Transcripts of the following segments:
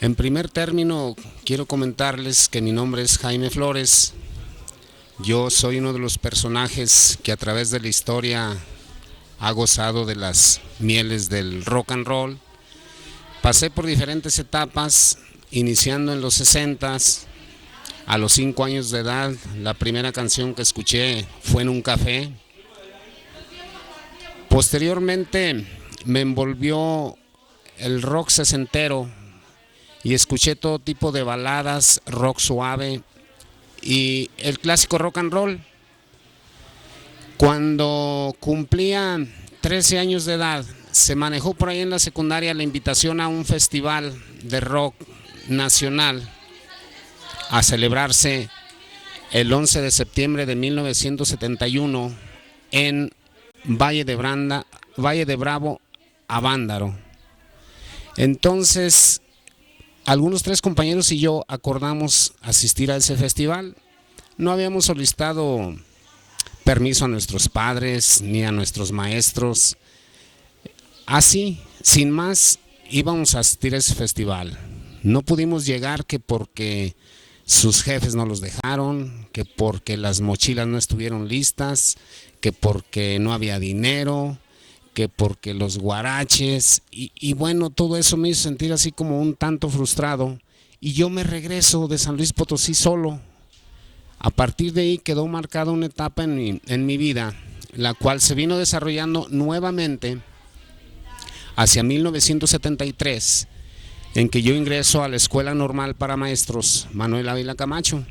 En primer término, quiero comentarles que mi nombre es Jaime Flores. Yo soy uno de los personajes que a través de la historia ha gozado de las mieles del rock and roll. Pasé por diferentes etapas, iniciando en los 60s. A los 5 años de edad, la primera canción que escuché fue en un café. Posteriormente me envolvió el rock sesentero y escuché todo tipo de baladas, rock suave y el clásico rock and roll. Cuando cumplía 13 años de edad, se manejó por ahí en la secundaria la invitación a un festival de rock nacional a celebrarse el 11 de septiembre de 1971 en Valle de Bravo, Avándaro. Entonces, algunos 3 compañeros y yo acordamos asistir a ese festival. No habíamos solicitado permiso a nuestros padres ni a nuestros maestros. Así, sin más, íbamos a asistir a ese festival. No pudimos llegar que porque sus jefes no los dejaron, que porque las mochilas no estuvieron listas, que porque no había dinero, que porque los guaraches, y bueno, todo eso me hizo sentir así como un tanto frustrado, y yo me regreso de San Luis Potosí solo. A partir de ahí quedó marcada una etapa en mi vida, la cual se vino desarrollando nuevamente hacia 1973, en que yo ingreso a la Escuela Normal para Maestros Manuel Ávila Camacho.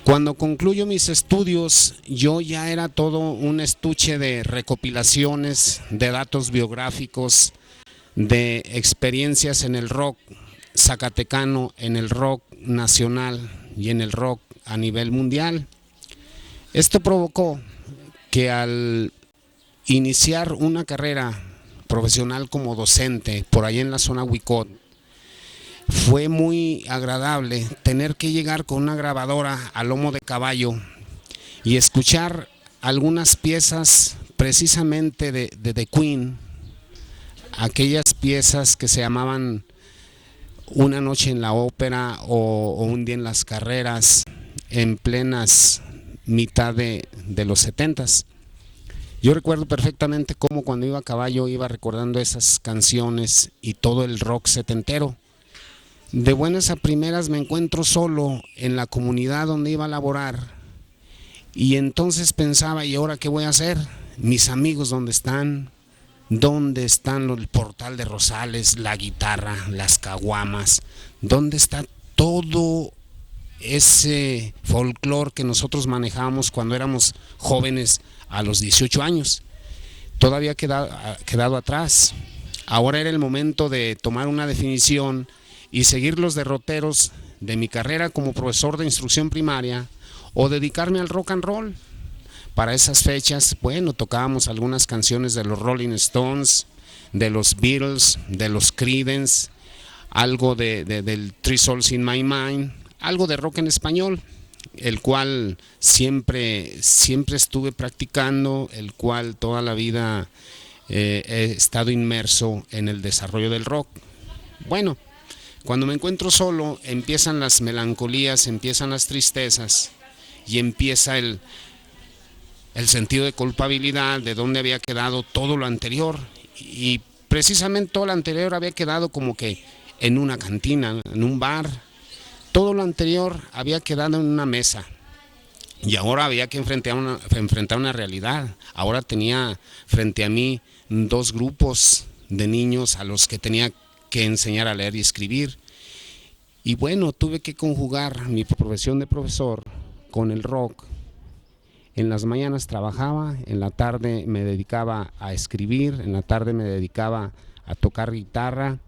Cuando concluyo mis estudios, yo ya era todo un estuche de recopilaciones, de datos biográficos, de experiencias en el rock zacatecano, en el rock nacional y en el rock a nivel mundial. Esto provocó que al iniciar una carrera profesional como docente por ahí en la zona Huicot, fue muy agradable tener que llegar con una grabadora a lomo de caballo y escuchar algunas piezas precisamente de The Queen, aquellas piezas que se llamaban Una noche en la ópera o Un día en las carreras, en plenas mitad de los 70s. Yo recuerdo perfectamente cómo cuando iba a caballo iba recordando esas canciones y todo el rock setentero. De buenas a primeras me encuentro solo en la comunidad donde iba a laborar y entonces pensaba, ¿y ahora qué voy a hacer? Mis amigos, ¿dónde están? ¿Dónde están el portal de Rosales, la guitarra, las caguamas? ¿Dónde está todo ese folclore que nosotros manejábamos cuando éramos jóvenes a los 18 años? Todavía quedado atrás. Ahora era el momento de tomar una definición y seguir los derroteros de mi carrera como profesor de instrucción primaria o dedicarme al rock and roll. Para esas fechas, bueno, tocábamos algunas canciones de los Rolling Stones, de los Beatles, de los Creedence, algo del Three Souls in My Mind, algo de rock en español, el cual siempre estuve practicando, el cual toda la vida he estado inmerso en el desarrollo del rock. Bueno, cuando me encuentro solo, empiezan las melancolías, empiezan las tristezas y empieza el sentido de culpabilidad de dónde había quedado todo lo anterior. Y precisamente todo lo anterior había quedado como que en una cantina, en un bar. Todo lo anterior había quedado en una mesa. Y ahora había que enfrentar una realidad. Ahora tenía frente a mí 2 grupos de niños a los que tenía que enseñar a leer y escribir. Y bueno, tuve que conjugar mi profesión de profesor con el rock. En las mañanas trabajaba, en la tarde me dedicaba a escribir, en la tarde me dedicaba a tocar guitarra,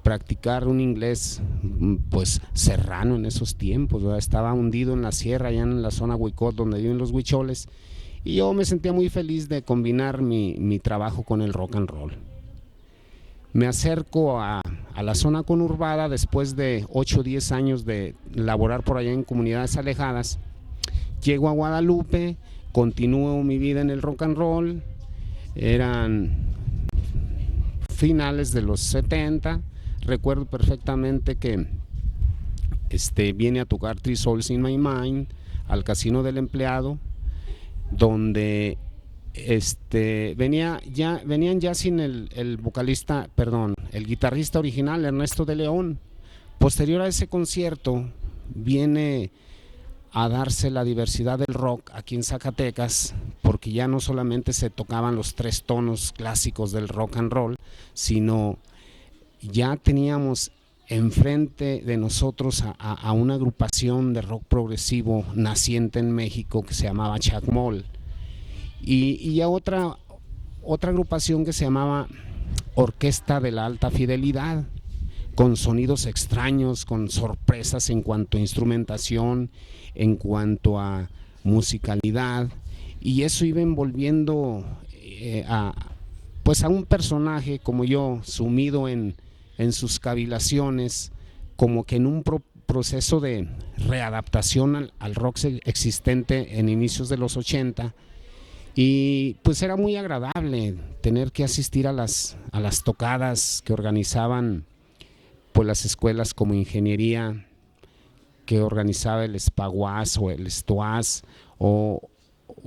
practicar un inglés pues serrano en esos tiempos, ¿verdad? Estaba hundido en la sierra, allá en la zona Huicot donde viven los huicholes, y yo me sentía muy feliz de combinar mi trabajo con el rock and roll. Me acerco a la zona conurbada después de 8 o 10 años de laborar por allá en comunidades alejadas. Llego a Guadalupe, continúo mi vida en el rock and roll. Eran finales de los 70, recuerdo perfectamente que viene a tocar Three Souls in My Mind al Casino del Empleado, donde venían ya sin el vocalista, perdón, el guitarrista original, Ernesto de León. Posterior a ese concierto viene a darse la diversidad del rock aquí en Zacatecas, porque ya no solamente se tocaban los 3 tonos clásicos del rock and roll, sino ya teníamos enfrente de nosotros a una agrupación de rock progresivo naciente en México que se llamaba Chacmol, y a otra agrupación que se llamaba Orquesta de la Alta Fidelidad, con sonidos extraños, con sorpresas en cuanto a instrumentación, en cuanto a musicalidad, y eso iba envolviendo a un personaje como yo, sumido en sus cavilaciones, como que en un proceso de readaptación al rock existente en inicios de los 80, y pues era muy agradable tener que asistir a las tocadas que organizaban pues las escuelas como ingeniería, que organizaba el SPAGUAS o el STUAS, o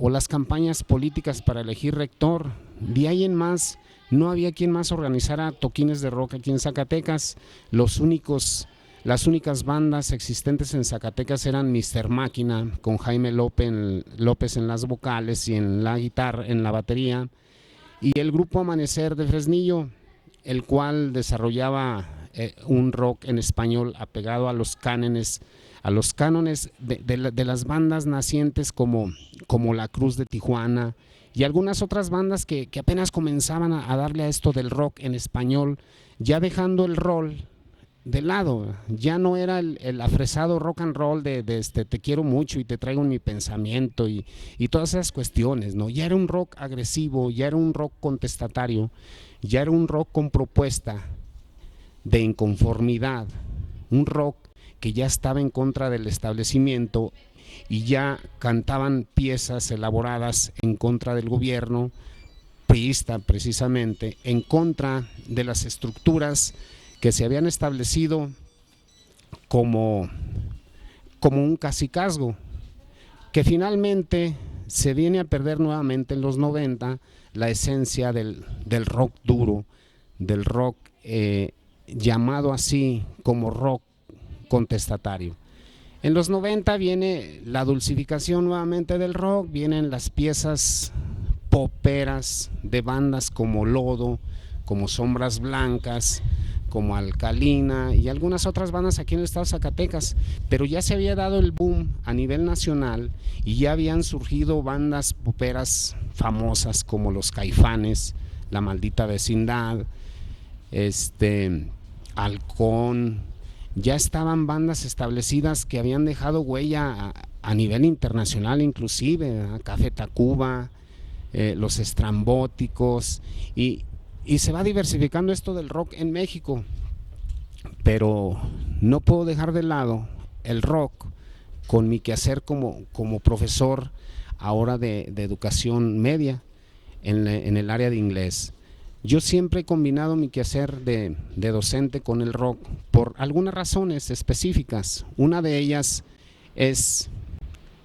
las campañas políticas para elegir rector. De ahí en más, no había quien más organizara toquines de rock aquí en Zacatecas. Las únicas bandas existentes en Zacatecas eran Mr. Máquina, con Jaime López en las vocales y en la guitarra, en la batería, y el grupo Amanecer de Fresnillo, el cual desarrollaba un rock en español apegado a los cánones de las bandas nacientes como La Cruz de Tijuana y algunas otras bandas que apenas comenzaban a darle a esto del rock en español, ya dejando el roll de lado. Ya no era el afresado rock and roll de te quiero mucho y te traigo en mi pensamiento y todas esas cuestiones, ¿no? Ya era un rock agresivo, ya era un rock contestatario, ya era un rock con propuesta de inconformidad, un rock que ya estaba en contra del establecimiento y ya cantaban piezas elaboradas en contra del gobierno priista, precisamente, en contra de las estructuras que se habían establecido como un cacicazgo, que finalmente se viene a perder nuevamente en los 90 la esencia del rock duro, del rock llamado así como rock contestatario. En los 90 viene la dulcificación nuevamente del rock, vienen las piezas poperas de bandas como Lodo, como Sombras Blancas, como Alcalina y algunas otras bandas aquí en el estado de Zacatecas, pero ya se había dado el boom a nivel nacional y ya habían surgido bandas poperas famosas como Los Caifanes, La Maldita Vecindad, Halcón. Ya estaban bandas establecidas que habían dejado huella a nivel internacional, inclusive Café Tacuba, Los Estrambóticos, y se va diversificando esto del rock en México. Pero no puedo dejar de lado el rock con mi quehacer como profesor ahora de educación media en el área de inglés. Yo siempre he combinado mi quehacer de docente con el rock por algunas razones específicas. Una de ellas es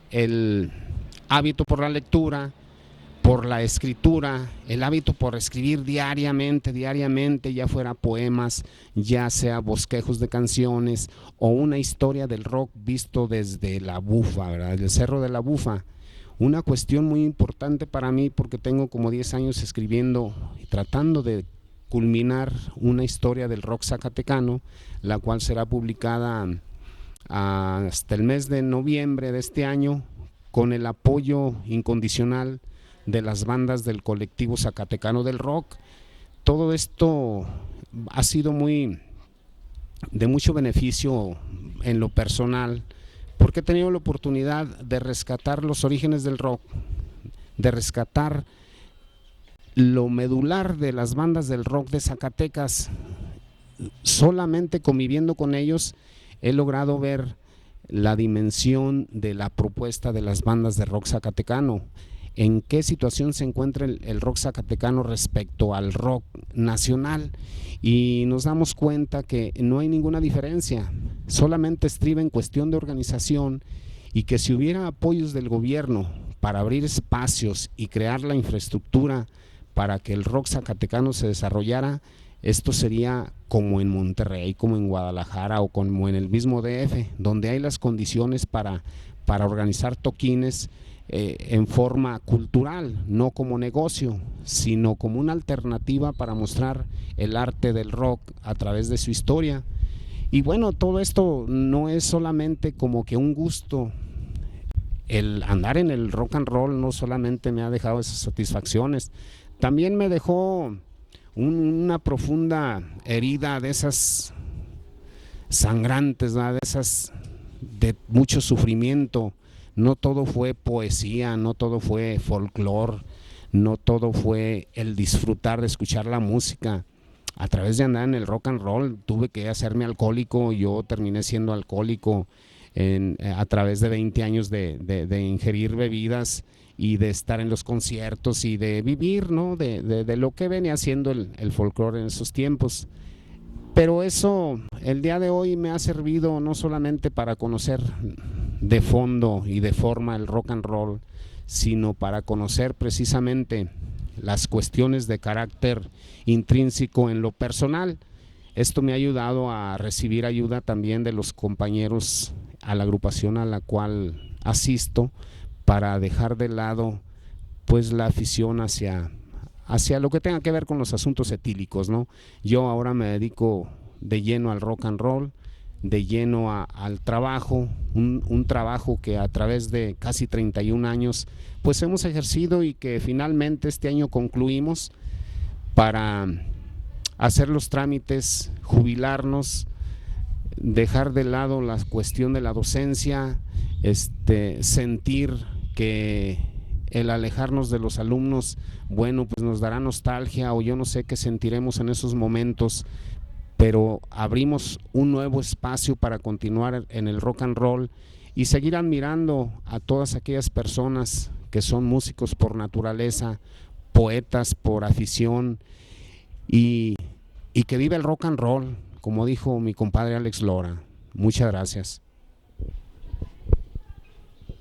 el hábito por la lectura, por la escritura, el hábito por escribir diariamente, ya fuera poemas, ya sea bosquejos de canciones o una historia del rock visto desde la bufa, ¿verdad? El Cerro de la Bufa. Una cuestión muy importante para mí porque tengo como 10 años escribiendo y tratando de culminar una historia del rock zacatecano, la cual será publicada hasta el mes de noviembre de este año con el apoyo incondicional de las bandas del colectivo zacatecano del rock. Todo esto ha sido de mucho beneficio en lo personal, porque he tenido la oportunidad de rescatar los orígenes del rock, de rescatar lo medular de las bandas del rock de Zacatecas. Solamente conviviendo con ellos he logrado ver la dimensión de la propuesta de las bandas de rock zacatecano. en qué situación se encuentra el rock zacatecano respecto al rock nacional, y nos damos cuenta que no hay ninguna diferencia, solamente estriba en cuestión de organización, y que si hubiera apoyos del gobierno para abrir espacios y crear la infraestructura para que el rock zacatecano se desarrollara, esto sería como en Monterrey, como en Guadalajara o como en el mismo DF, donde hay las condiciones para organizar toquines en forma cultural, no como negocio, sino como una alternativa para mostrar el arte del rock a través de su historia. Y bueno, todo esto no es solamente como que un gusto. El andar en el rock and roll no solamente me ha dejado esas satisfacciones, también me dejó una profunda herida de esas sangrantes, ¿verdad? De esas de mucho sufrimiento. No todo fue poesía, no todo fue folclore, no todo fue el disfrutar de escuchar la música. A través de andar en el rock and roll tuve que hacerme alcohólico, yo terminé siendo alcohólico a través de 20 años de ingerir bebidas y de estar en los conciertos y de vivir, ¿no? de lo que venía haciendo el folclore en esos tiempos. Pero eso el día de hoy me ha servido no solamente para conocer de fondo y de forma el rock and roll, sino para conocer precisamente las cuestiones de carácter intrínseco en lo personal. Esto me ha ayudado a recibir ayuda también de los compañeros a la agrupación a la cual asisto, para dejar de lado pues la afición hacia lo que tenga que ver con los asuntos etílicos, ¿no? Yo ahora me dedico de lleno al rock and roll, de lleno al trabajo, un trabajo que a través de casi 31 años pues hemos ejercido y que finalmente este año concluimos para hacer los trámites, jubilarnos, dejar de lado la cuestión de la docencia, sentir que el alejarnos de los alumnos, bueno, pues nos dará nostalgia o yo no sé qué sentiremos en esos momentos, pero abrimos un nuevo espacio para continuar en el rock and roll y seguir admirando a todas aquellas personas que son músicos por naturaleza, poetas por afición, y que vive el rock and roll, como dijo mi compadre Alex Lora. Muchas gracias.